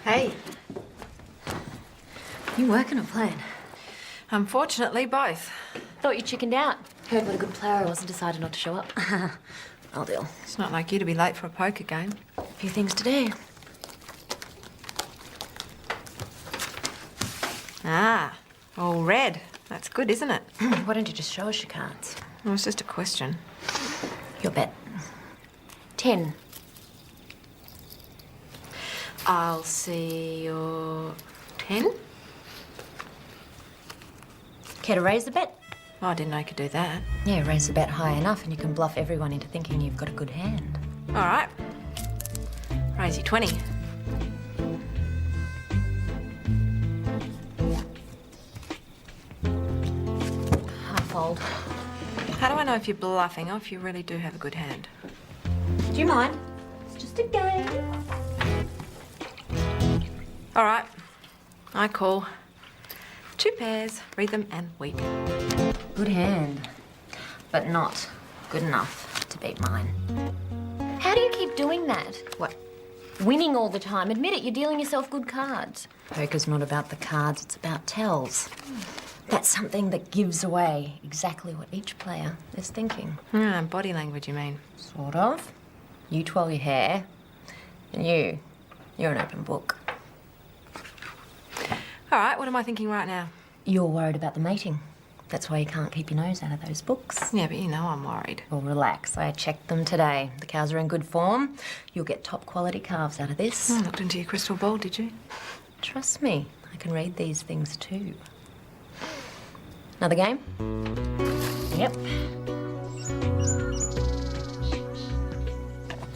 Hey. You working or playing? Unfortunately, both. Thought you chickened out. Heard what a good player I was and decided not to show up. I'll deal. It's not like you to be late for a poker game. A few things to do. Ah, all red. That's good, isn't it? Why don't you just show us your cards? Well, it's just a question. Your bet. 10. I'll see your 10. Care to raise the bet? Oh, I didn't know you could do that. Yeah, raise the bet high enough and you can bluff everyone into thinking you've got a good hand. All right. Raise you 20. Half fold. How do I know if you're bluffing or if you really do have a good hand? Do you mind? It's just a game. All right. I call. 2 pairs, read them and weep. Good hand, but not good enough to beat mine. How do you keep doing that? What? Winning all the time. Admit it, you're dealing yourself good cards. Poker's not about the cards, it's about tells. That's something that gives away exactly what each player is thinking. Body language, you mean? Sort of. You twirl your hair, and you're an open book. All right, what am I thinking right now? You're worried about the mating. That's why you can't keep your nose out of those books. Yeah, but you know I'm worried. Well, relax. I checked them today. The cows are in good form. You'll get top quality calves out of this. I looked into your crystal ball, did you? Trust me, I can read these things too. Another game? Yep.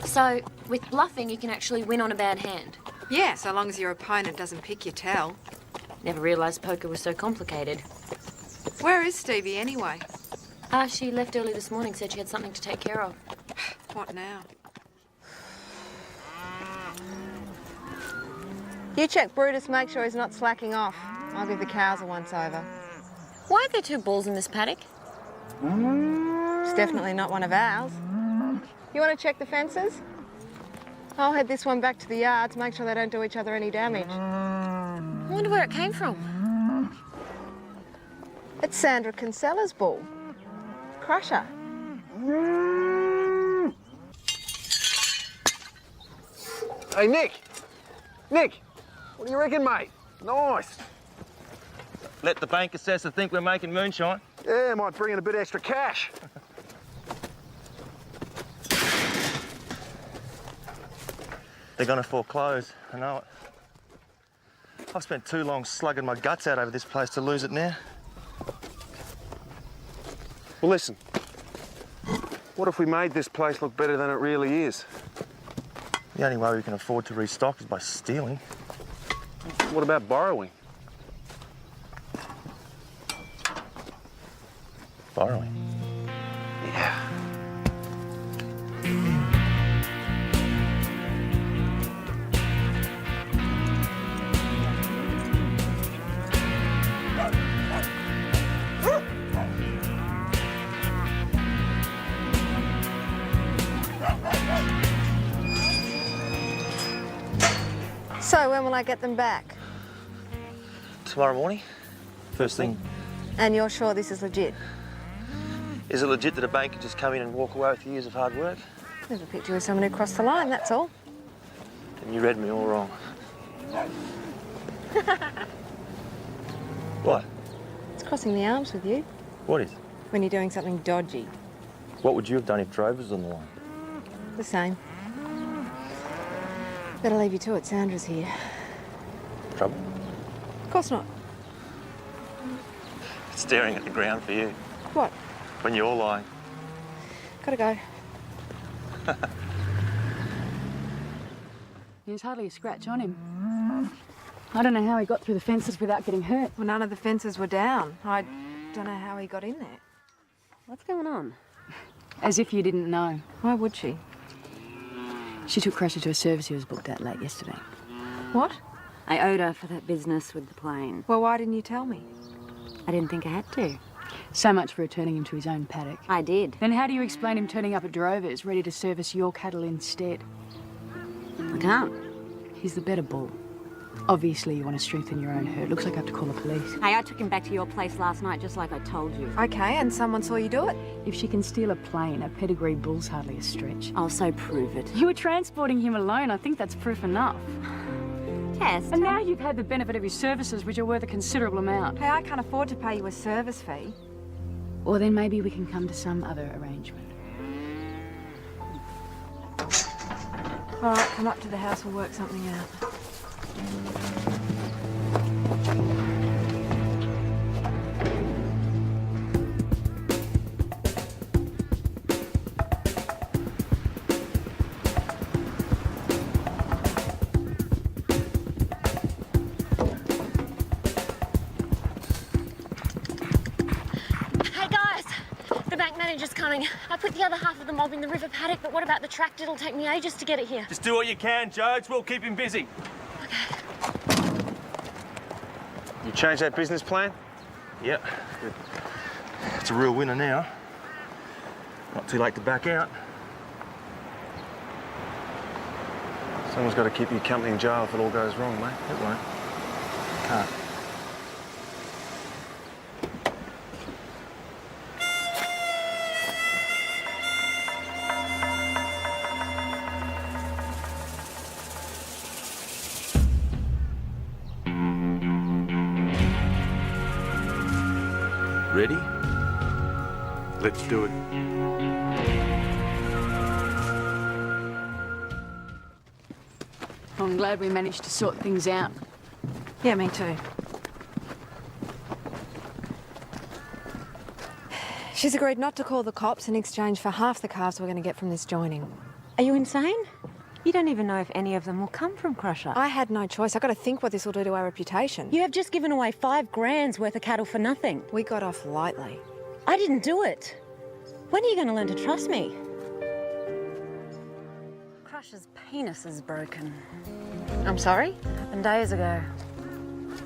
So, with bluffing, you can actually win on a bad hand. Yeah, so long as your opponent doesn't pick your tell. Never realised poker was so complicated. Where is Stevie anyway? She left early this morning, said she had something to take care of. What now? You check Brutus, make sure he's not slacking off. I'll give the cows a once-over. Why are there 2 bulls in this paddock? It's definitely not one of ours. You want to check the fences? I'll head this one back to the yards, make sure they don't do each other any damage. I wonder where it came from. It's Sandra Kinsella's bull. Crusher. Hey, Nick! Nick! What do you reckon, mate? Nice. Let the bank assessor think we're making moonshine. Yeah, might bring in a bit extra cash. They're gonna foreclose, I know it. I've spent too long slugging my guts out over this place to lose it now. Well, listen. What if we made this place look better than it really is? The only way we can afford to restock is by stealing. What about borrowing? Borrowing. Yeah. So, when will I get them back? Tomorrow morning, first thing. And you're sure this is legit? Is it legit that a bank could just come in and walk away with years of hard work? Never picked you as someone who crossed the line, that's all. And you read me all wrong. What? It's crossing the arms with you What is? when you're doing something dodgy. What would you have done if Drove was on the line? The same. Better leave you to it, Sandra's here. Trouble? Of course not. Staring at the ground for you What? when you're lying. Gotta go. There's hardly a scratch on him. I don't know how he got through the fences without getting hurt. Well, none of the fences were down. I don't know how he got in there. What's going on? As if you didn't know. Why would she? She took Crusher to a service he was booked at late yesterday. What? I owed her for that business with the plane. Well, why didn't you tell me? I didn't think I had to. So much for returning him to his own paddock. I did. Then how do you explain him turning up at Drover's, ready to service your cattle instead? I can't. He's the better bull. Obviously, you want to strengthen your own hurt. Looks like I have to call the police. Hey, I took him back to your place last night, just like I told you. Okay, and someone saw you do it? If she can steal a plane, a pedigree bull's hardly a stretch. Oh, so prove it. You were transporting him alone. I think that's proof enough. Tess, And now you've had the benefit of his services, which are worth a considerable amount. Hey, I can't afford to pay you a service fee. Or then maybe we can come to some other arrangement. All right, come up to the house, we'll work something out. Hey guys, the bank manager's coming. I put the other half of the mob in the river paddock, but what about the tractor? It'll take me ages to get it here. Just do what you can, Jodes. We'll keep him busy. You changed that business plan? Yep. Good. It's a real winner now. Not too late to back out. Someone's got to keep your company in jail if it all goes wrong, mate. It won't. Can't. Ready? Let's do it. I'm glad we managed to sort things out. Yeah, me too. She's agreed not to call the cops in exchange for half the calves we're going to get from this joining. are you insane? You don't even know if any of them will come from Crusher. I had no choice. I've got to think what this will do to our reputation. You have just given away $5,000 worth of cattle for nothing. We got off lightly. I didn't do it. When are you going to learn to trust me? Crusher's penis is broken. I'm sorry? Happened days ago.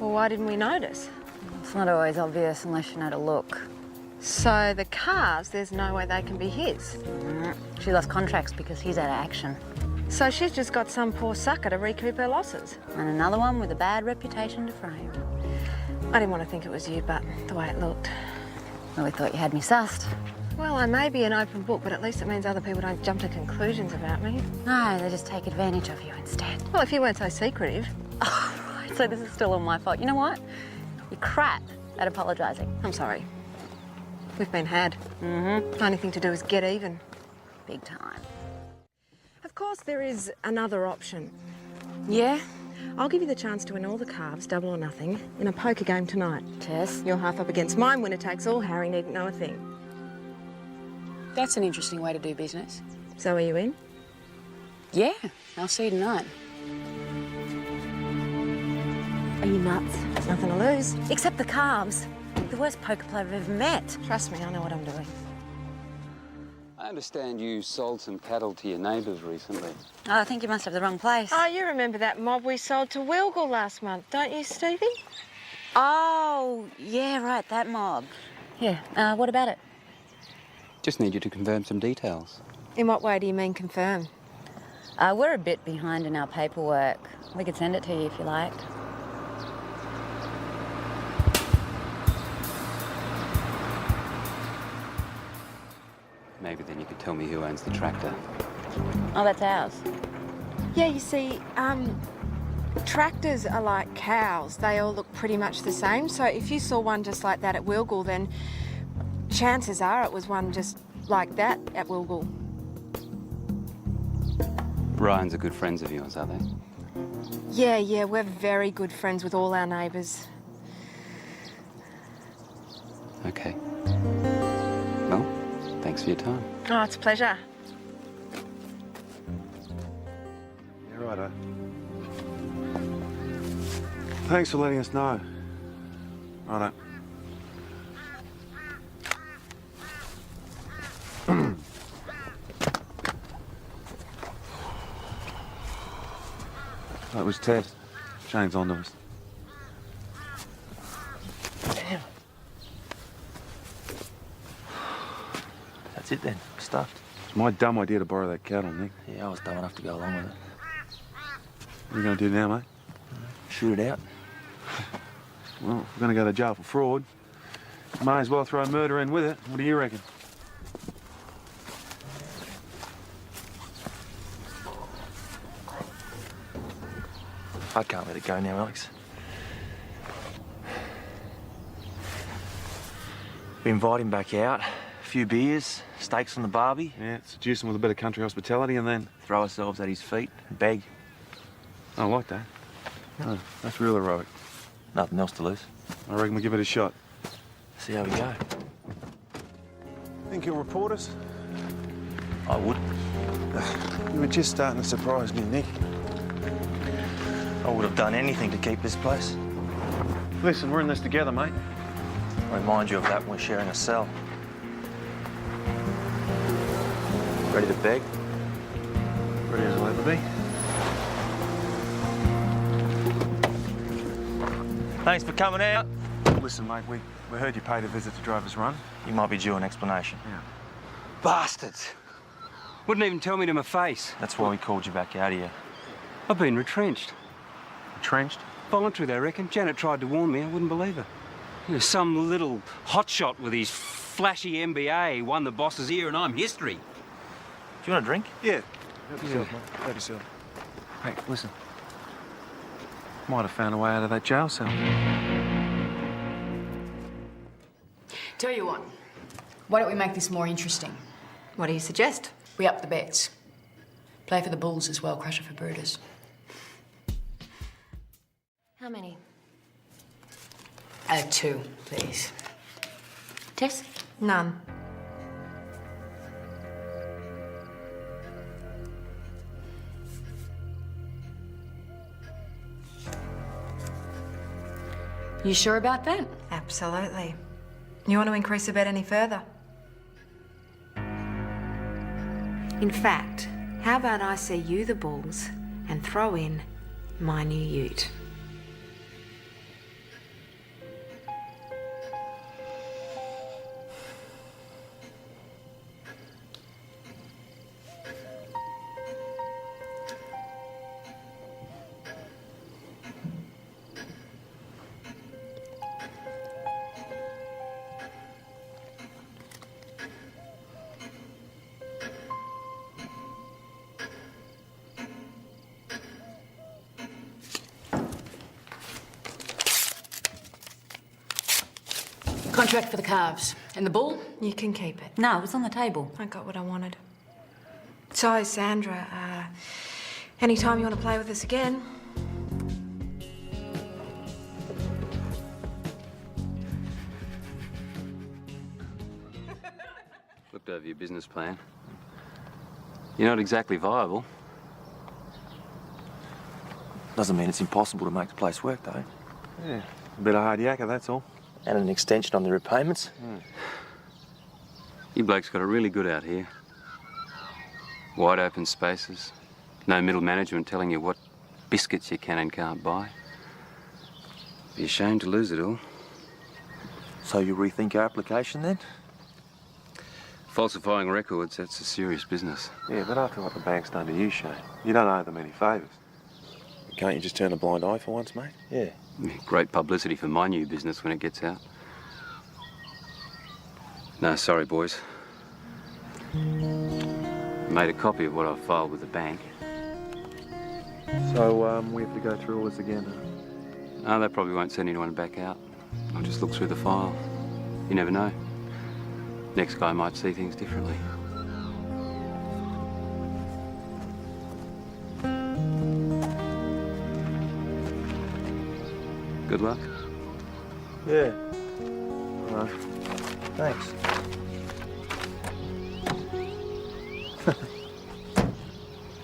Well, why didn't we notice? It's not always obvious unless you know to look. So the calves, there's no way they can be his. She lost contracts because he's out of action. So she's just got some poor sucker to recoup her losses. And another one with a bad reputation to frame. I didn't want to think it was you, but the way it looked. Well, we thought you had me sussed. Well, I may be an open book, but at least it means other people don't jump to conclusions about me. No, they just take advantage of you instead. Well, if you weren't so secretive. Oh, right, so this is still all my fault. You know what? You're crap at apologising. I'm sorry. We've been had. Only thing to do is get even. Big time. Of course, there is another option. Yeah? I'll give you the chance to win all the calves, double or nothing, in a poker game tonight. Tess? You're half up against mine, winner takes all. Harry needn't know a thing. That's an interesting way to do business. So are you in? Yeah, I'll see you tonight. Are you nuts? There's nothing to lose. Except the calves. The worst poker player I've ever met. Trust me, I know what I'm doing. I understand you sold some cattle to your neighbours recently. Oh, I think you must have the wrong place. Oh, you remember that mob we sold to Wilgal last month, don't you, Stevie? Oh, yeah, right, that mob. Yeah, what about it? Just need you to confirm some details. In what way do you mean confirm? We're a bit behind in our paperwork. We could send it to you if you like. Maybe then you could tell me who owns the tractor. Oh, that's ours. Yeah, you see, tractors are like cows. They all look pretty much the same. So if you saw one just like that at Wilgal, then chances are it was one just like that at Wilgal. Ryan's are good friends of yours, are they? Yeah, we're very good friends with all our neighbours. Okay. Well, thanks for your time. Oh, it's a pleasure. Yeah, righto. Thanks for letting us know. Righto. That was Ted. Shane's on to us. That's it then. Stuffed. It's my dumb idea to borrow that cattle, Nick. Yeah, I was dumb enough to go along with it. What are you going to do now, mate? Shoot it out. Well, if we're going to go to jail for fraud, may as well throw murder in with it. What do you reckon? I can't let it go now, Alex. We invite him back out, a few beers, steaks on the barbie. Yeah, seduce him with a bit of country hospitality and then... Throw ourselves at his feet and beg. I like that. Oh, that's real heroic. Nothing else to lose. I reckon we give it a shot. See how we go. Think he'll report us? I would. You were just starting to surprise me, Nick. I would have done anything to keep this place. Listen, we're in this together, mate. I remind you of that when we're sharing a cell. Ready to beg? Ready as I'll ever be. Thanks for coming out. Listen, mate, we heard you paid a visit to Drover's Run. You might be due an explanation. Yeah. Bastards! Wouldn't even tell me to my face. That's why we called you back out here. I've been retrenched. Entrenched? Voluntary, they reckon. Janet tried to warn me. I wouldn't believe her. You know, some little hotshot with his flashy MBA won the boss's ear, and I'm history. Do you want a drink? Yeah. Help yourself, mate. Help yourself. Hey, listen. Might have found a way out of that jail cell. Tell you what, why don't we make this more interesting? What do you suggest? We up the bets. Play for the Bulls as well, Crusher for Brutus. How many? 2, please. Tess? None. You sure about that? Absolutely. You want to increase the bet any further? In fact, how about I see you the Bulls and throw in my new ute? Contract for the calves. And the bull? You can keep it. No, it's on the table. I got what I wanted. So, Sandra, anytime you want to play with us again, Looked over your business plan. You're not exactly viable. Doesn't mean it's impossible to make the place work, though. Yeah. A bit of hard yakka, that's all. And an extension on the repayments. You blokes got it really good out here. Wide open spaces. No middle management telling you what biscuits you can and can't buy. Be a shame to lose it all. So you rethink our application then? Falsifying records, that's a serious business. Yeah, but after what the bank's done to you, Shane, you don't owe them any favours. Can't you just turn a blind eye for once, mate? Yeah. Great publicity for my new business when it gets out. No, sorry, boys. Made a copy of what I've filed with the bank. So, we have to go through all this again, huh? Oh, they probably won't send anyone back out. I'll just look through the file. You never know. Next guy might see things differently. Good luck. Yeah. All right. Thanks.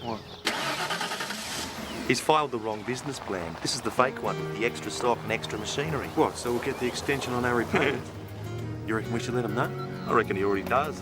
What? He's filed the wrong business plan. This is the fake one with the extra stock and extra machinery. What, so we'll get the extension on our repayment? You reckon we should let him know? I reckon he already does.